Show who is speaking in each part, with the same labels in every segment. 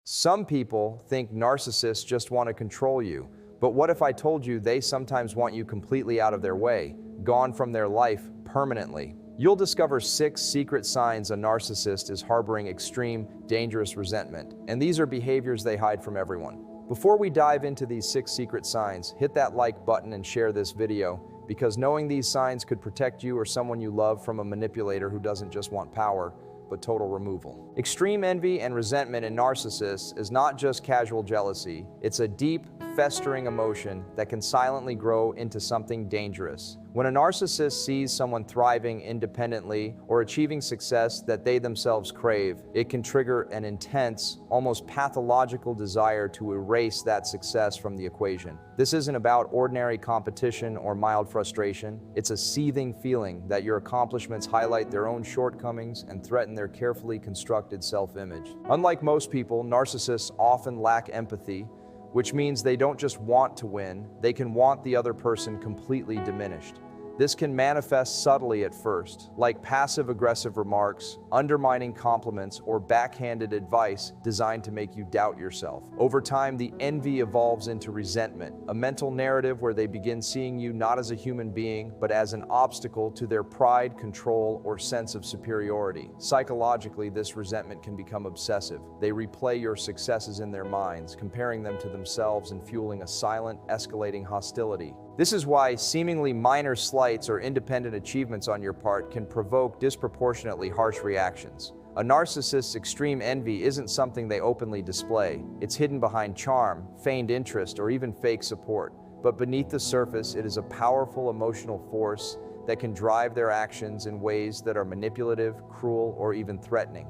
Speaker 1: Some people think narcissists just want to control you, but what if I told you they sometimes want you completely out of their way, gone from their life permanently? You'll discover 6 secret signs a narcissist is harboring extreme, dangerous resentment, and these are behaviors they hide from everyone. Before we dive into these 6 secret signs, hit that like button and share this video, because knowing these signs could protect you or someone you love from a manipulator who doesn't just want power, but total removal. Extreme envy and resentment in narcissists is not just casual jealousy, it's a deep, festering emotion that can silently grow into something dangerous. When a narcissist sees someone thriving independently or achieving success that they themselves crave, it can trigger an intense, almost pathological desire to erase that success from the equation. This isn't about ordinary competition or mild frustration. It's a seething feeling that your accomplishments highlight their own shortcomings and threaten their carefully constructed self-image. Unlike most people, narcissists often lack empathy, which means they don't just want to win, they can want the other person completely diminished. This can manifest subtly at first, like passive-aggressive remarks, undermining compliments, or backhanded advice designed to make you doubt yourself. Over time, the envy evolves into resentment, a mental narrative where they begin seeing you not as a human being, but as an obstacle to their pride, control, or sense of superiority. Psychologically, this resentment can become obsessive. They replay your successes in their minds, comparing them to themselves and fueling a silent, escalating hostility. This is why seemingly minor slights or independent achievements on your part can provoke disproportionately harsh reactions. A narcissist's extreme envy isn't something they openly display. It's hidden behind charm, feigned interest, or even fake support. But beneath the surface, it is a powerful emotional force that can drive their actions in ways that are manipulative, cruel, or even threatening.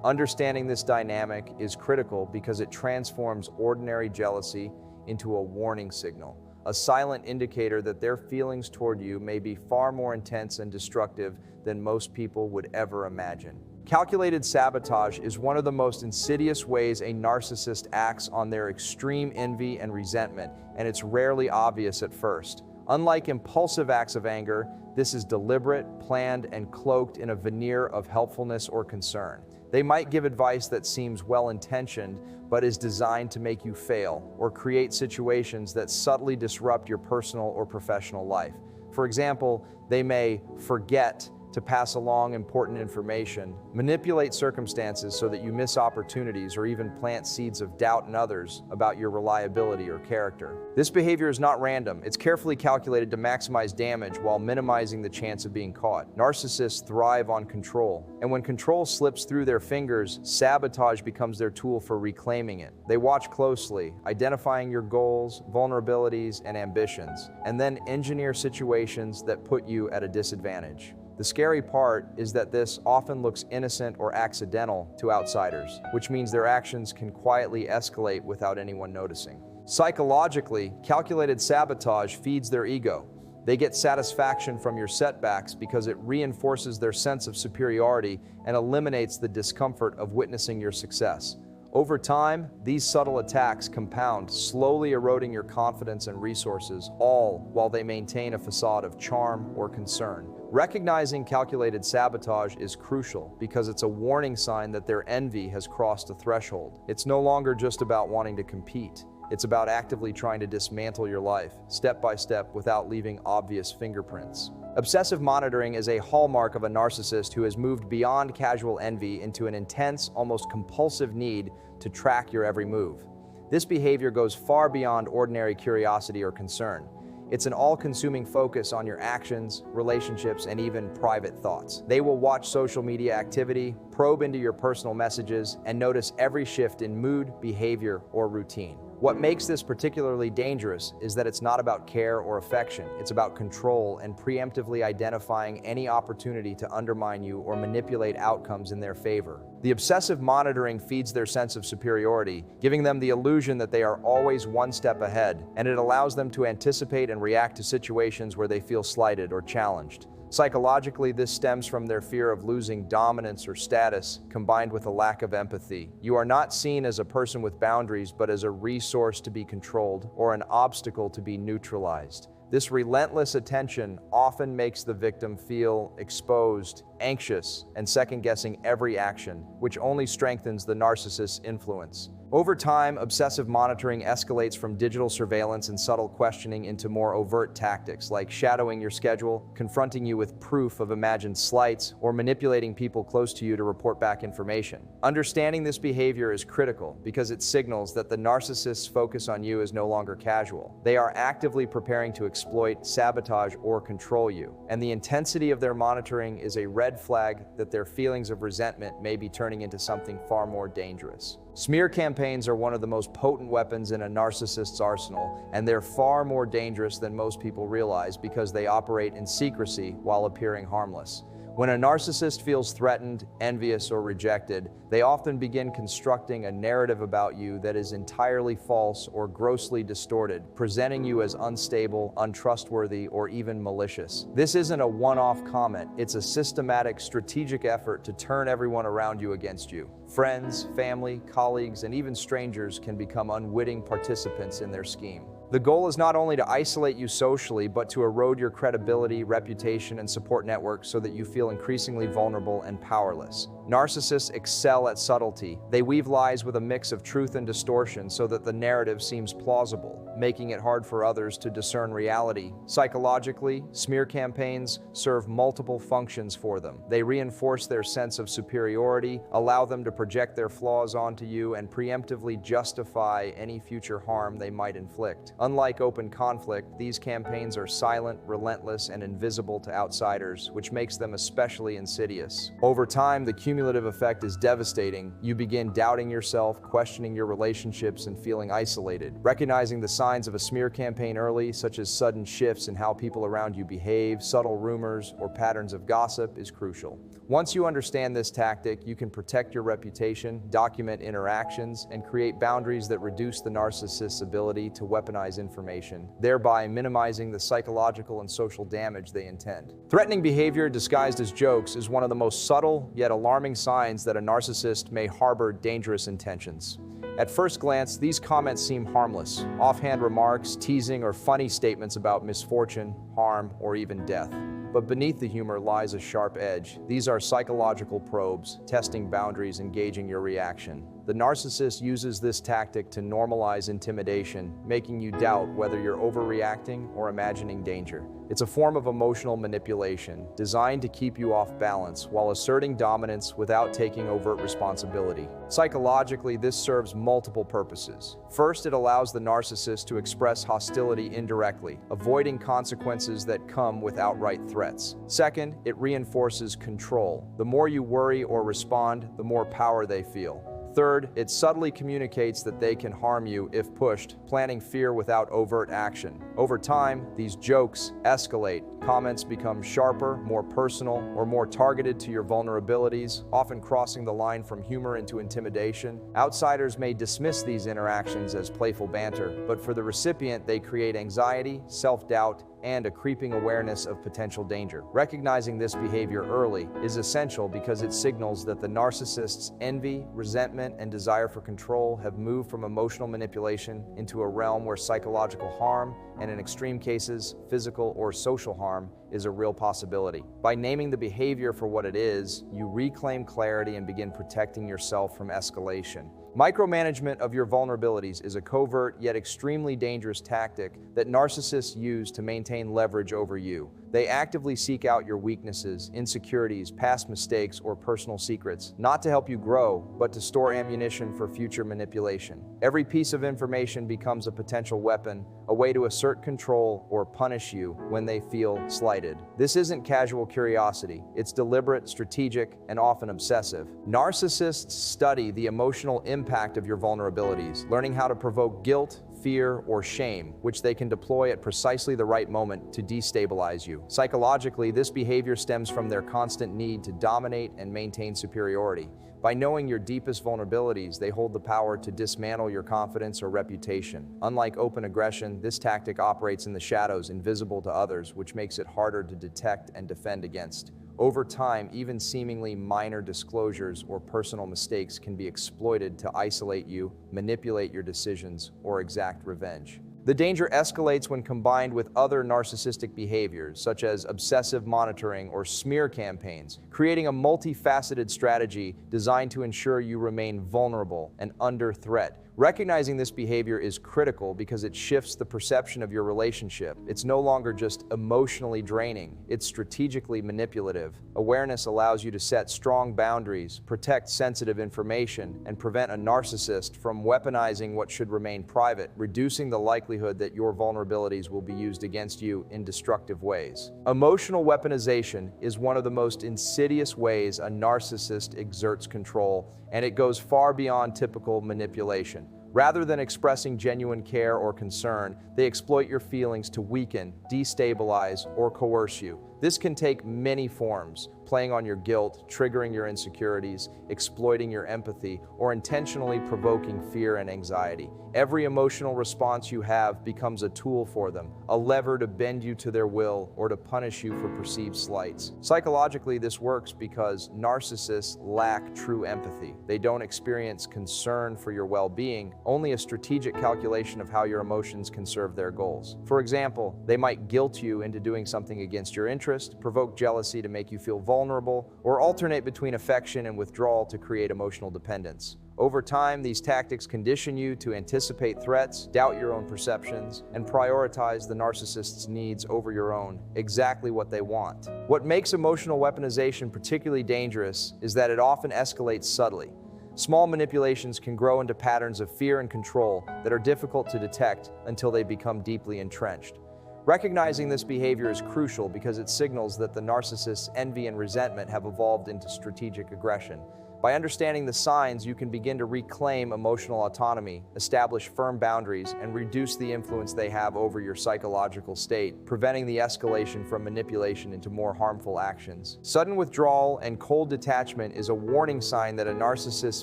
Speaker 1: Understanding this dynamic is critical because it transforms ordinary jealousy into a warning signal, a silent indicator that their feelings toward you may be far more intense and destructive than most people would ever imagine. Calculated sabotage is one of the most insidious ways a narcissist acts on their extreme envy and resentment, and it's rarely obvious at first. Unlike impulsive acts of anger, this is deliberate, planned, and cloaked in a veneer of helpfulness or concern. They might give advice that seems well-intentioned, but is designed to make you fail or create situations that subtly disrupt your personal or professional life. For example, they may forget to pass along important information, manipulate circumstances so that you miss opportunities, or even plant seeds of doubt in others about your reliability or character. This behavior is not random. It's carefully calculated to maximize damage while minimizing the chance of being caught. Narcissists thrive on control, and when control slips through their fingers, sabotage becomes their tool for reclaiming it. They watch closely, identifying your goals, vulnerabilities, and ambitions, and then engineer situations that put you at a disadvantage. The scary part is that this often looks innocent or accidental to outsiders, which means their actions can quietly escalate without anyone noticing. Psychologically, calculated sabotage feeds their ego. They get satisfaction from your setbacks because it reinforces their sense of superiority and eliminates the discomfort of witnessing your success. Over time, these subtle attacks compound, slowly eroding your confidence and resources, all while they maintain a facade of charm or concern. Recognizing calculated sabotage is crucial because it's a warning sign that their envy has crossed a threshold. It's no longer just about wanting to compete. It's about actively trying to dismantle your life, step by step, without leaving obvious fingerprints. Obsessive monitoring is a hallmark of a narcissist who has moved beyond casual envy into an intense, almost compulsive need to track your every move. This behavior goes far beyond ordinary curiosity or concern. It's an all-consuming focus on your actions, relationships, and even private thoughts. They will watch social media activity, probe into your personal messages, and notice every shift in mood, behavior, or routine. What makes this particularly dangerous is that it's not about care or affection. It's about control and preemptively identifying any opportunity to undermine you or manipulate outcomes in their favor. The obsessive monitoring feeds their sense of superiority, giving them the illusion that they are always one step ahead, and it allows them to anticipate and react to situations where they feel slighted or challenged. Psychologically, this stems from their fear of losing dominance or status, combined with a lack of empathy. You are not seen as a person with boundaries, but as a resource to be controlled or an obstacle to be neutralized. This relentless attention often makes the victim feel exposed, anxious, and second-guessing every action, which only strengthens the narcissist's influence. Over time, obsessive monitoring escalates from digital surveillance and subtle questioning into more overt tactics like shadowing your schedule, confronting you with proof of imagined slights, or manipulating people close to you to report back information. Understanding this behavior is critical because it signals that the narcissist's focus on you is no longer casual. They are actively preparing to exploit, sabotage, or control you, and the intensity of their monitoring is a red flag that their feelings of resentment may be turning into something far more dangerous. Smear campaigns are one of the most potent weapons in a narcissist's arsenal, and they're far more dangerous than most people realize because they operate in secrecy while appearing harmless. When a narcissist feels threatened, envious, or rejected, they often begin constructing a narrative about you that is entirely false or grossly distorted, presenting you as unstable, untrustworthy, or even malicious. This isn't a one-off comment, it's a systematic, strategic effort to turn everyone around you against you. Friends, family, colleagues, and even strangers can become unwitting participants in their scheme. The goal is not only to isolate you socially, but to erode your credibility, reputation, and support network so that you feel increasingly vulnerable and powerless. Narcissists excel at subtlety. They weave lies with a mix of truth and distortion so that the narrative seems plausible, making it hard for others to discern reality. Psychologically, smear campaigns serve multiple functions for them. They reinforce their sense of superiority, allow them to project their flaws onto you, and preemptively justify any future harm they might inflict. Unlike open conflict, these campaigns are silent, relentless, and invisible to outsiders, which makes them especially insidious. Over time, the cumulative effect is devastating. You begin doubting yourself, questioning your relationships, and feeling isolated. Recognizing the signs of a smear campaign early, such as sudden shifts in how people around you behave, subtle rumors, or patterns of gossip, is crucial. Once you understand this tactic, you can protect your reputation, document interactions, and create boundaries that reduce the narcissist's ability to weaponize information, thereby minimizing the psychological and social damage they intend. Threatening behavior disguised as jokes is one of the most subtle yet alarming signs that a narcissist may harbor dangerous intentions. At first glance, these comments seem harmless, offhand remarks, teasing, or funny statements about misfortune, harm, or even death. But beneath the humor lies a sharp edge. These are psychological probes, testing boundaries and gauging your reaction. The narcissist uses this tactic to normalize intimidation, making you doubt whether you're overreacting or imagining danger. It's a form of emotional manipulation, designed to keep you off balance while asserting dominance without taking overt responsibility. Psychologically, this serves multiple purposes. First, it allows the narcissist to express hostility indirectly, avoiding consequences that come with outright threats. Second, it reinforces control. The more you worry or respond, the more power they feel. Third, it subtly communicates that they can harm you if pushed, planting fear without overt action. Over time, these jokes escalate. Comments become sharper, more personal, or more targeted to your vulnerabilities, often crossing the line from humor into intimidation. Outsiders may dismiss these interactions as playful banter, but for the recipient, they create anxiety, self-doubt, and a creeping awareness of potential danger. Recognizing this behavior early is essential because it signals that the narcissist's envy, resentment, and desire for control have moved from emotional manipulation into a realm where psychological harm, and in extreme cases, physical or social harm, is a real possibility. By naming the behavior for what it is, you reclaim clarity and begin protecting yourself from escalation. Micromanagement of your vulnerabilities is a covert yet extremely dangerous tactic that narcissists use to maintain leverage over you. They actively seek out your weaknesses, insecurities, past mistakes, or personal secrets, not to help you grow, but to store ammunition for future manipulation. Every piece of information becomes a potential weapon, a way to assert control or punish you when they feel slighted. This isn't casual curiosity. It's deliberate, strategic, and often obsessive. Narcissists study the emotional impact of your vulnerabilities, learning how to provoke guilt, fear, or shame, which they can deploy at precisely the right moment to destabilize you. Psychologically, this behavior stems from their constant need to dominate and maintain superiority. By knowing your deepest vulnerabilities, they hold the power to dismantle your confidence or reputation. Unlike open aggression, this tactic operates in the shadows, invisible to others, which makes it harder to detect and defend against. Over time, even seemingly minor disclosures or personal mistakes can be exploited to isolate you, manipulate your decisions, or exact revenge. The danger escalates when combined with other narcissistic behaviors, such as obsessive monitoring or smear campaigns, creating a multifaceted strategy designed to ensure you remain vulnerable and under threat, Recognizing this behavior is critical because it shifts the perception of your relationship. It's no longer just emotionally draining, it's strategically manipulative. Awareness allows you to set strong boundaries, protect sensitive information, and prevent a narcissist from weaponizing what should remain private, reducing the likelihood that your vulnerabilities will be used against you in destructive ways. Emotional weaponization is one of the most insidious ways a narcissist exerts control, and it goes far beyond typical manipulation. Rather than expressing genuine care or concern, they exploit your feelings to weaken, destabilize, or coerce you. This can take many forms, playing on your guilt, triggering your insecurities, exploiting your empathy, or intentionally provoking fear and anxiety. Every emotional response you have becomes a tool for them, a lever to bend you to their will or to punish you for perceived slights. Psychologically, this works because narcissists lack true empathy. They don't experience concern for your well-being, only a strategic calculation of how your emotions can serve their goals. For example, they might guilt you into doing something against your interest, provoke jealousy to make you feel vulnerable, or alternate between affection and withdrawal to create emotional dependence. Over time, these tactics condition you to anticipate threats, doubt your own perceptions, and prioritize the narcissist's needs over your own, exactly what they want. What makes emotional weaponization particularly dangerous is that it often escalates subtly. Small manipulations can grow into patterns of fear and control that are difficult to detect until they become deeply entrenched. Recognizing this behavior is crucial because it signals that the narcissist's envy and resentment have evolved into strategic aggression. By understanding the signs, you can begin to reclaim emotional autonomy, establish firm boundaries, and reduce the influence they have over your psychological state, preventing the escalation from manipulation into more harmful actions. Sudden withdrawal and cold detachment is a warning sign that a narcissist's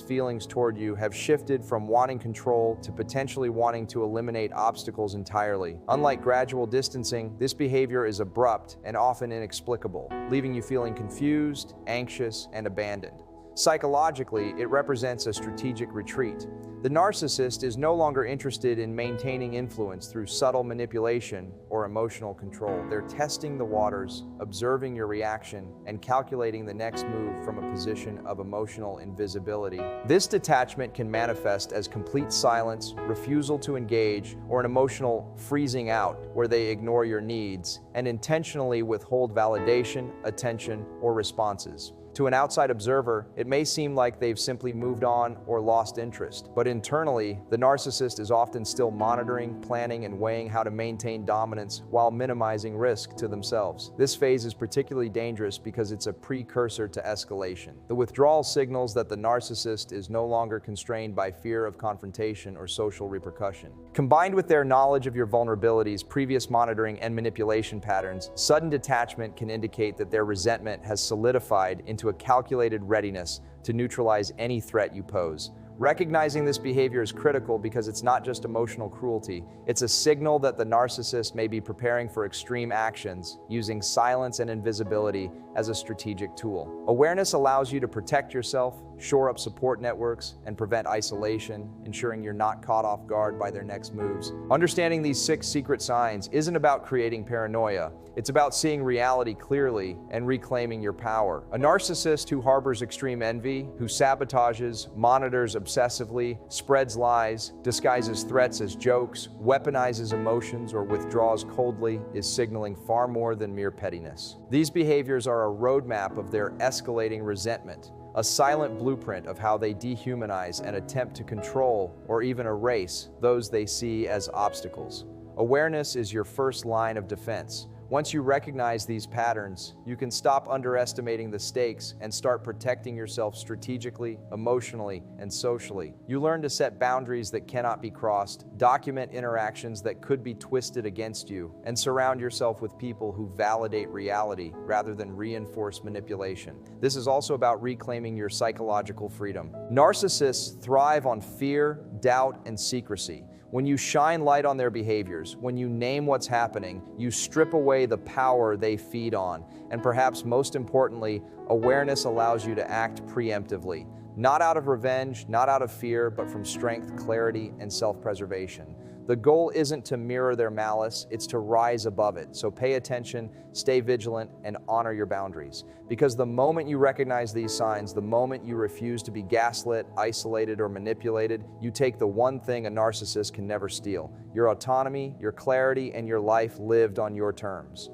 Speaker 1: feelings toward you have shifted from wanting control to potentially wanting to eliminate obstacles entirely. Unlike gradual distancing, this behavior is abrupt and often inexplicable, leaving you feeling confused, anxious, and abandoned. Psychologically, it represents a strategic retreat. The narcissist is no longer interested in maintaining influence through subtle manipulation or emotional control. They're testing the waters, observing your reaction, and calculating the next move from a position of emotional invisibility. This detachment can manifest as complete silence, refusal to engage, or an emotional freezing out where they ignore your needs and intentionally withhold validation, attention, or responses. To an outside observer, it may seem like they've simply moved on or lost interest, but internally, the narcissist is often still monitoring, planning, and weighing how to maintain dominance while minimizing risk to themselves. This phase is particularly dangerous because it's a precursor to escalation. The withdrawal signals that the narcissist is no longer constrained by fear of confrontation or social repercussion. Combined with their knowledge of your vulnerabilities, previous monitoring, and manipulation patterns, sudden detachment can indicate that their resentment has solidified into a calculated readiness to neutralize any threat you pose. Recognizing this behavior is critical because it's not just emotional cruelty, it's a signal that the narcissist may be preparing for extreme actions, using silence and invisibility as a strategic tool. Awareness allows you to protect yourself, shore up support networks, and prevent isolation, ensuring you're not caught off guard by their next moves. Understanding these 6 secret signs isn't about creating paranoia. It's about seeing reality clearly and reclaiming your power. A narcissist who harbors extreme envy, who sabotages, monitors obsessively, spreads lies, disguises threats as jokes, weaponizes emotions, or withdraws coldly is signaling far more than mere pettiness. These behaviors are a roadmap of their escalating resentment, a silent blueprint of how they dehumanize and attempt to control or even erase those they see as obstacles. Awareness is your first line of defense. Once you recognize these patterns, you can stop underestimating the stakes and start protecting yourself strategically, emotionally, and socially. You learn to set boundaries that cannot be crossed, document interactions that could be twisted against you, and surround yourself with people who validate reality rather than reinforce manipulation. This is also about reclaiming your psychological freedom. Narcissists thrive on fear, doubt, and secrecy. When you shine light on their behaviors, when you name what's happening, you strip away the power they feed on. And perhaps most importantly, awareness allows you to act preemptively. Not out of revenge, not out of fear, but from strength, clarity, and self-preservation. The goal isn't to mirror their malice, it's to rise above it. So pay attention, stay vigilant, and honor your boundaries. Because the moment you recognize these signs, the moment you refuse to be gaslit, isolated, or manipulated, you take the one thing a narcissist can never steal: your autonomy, your clarity, and your life lived on your terms.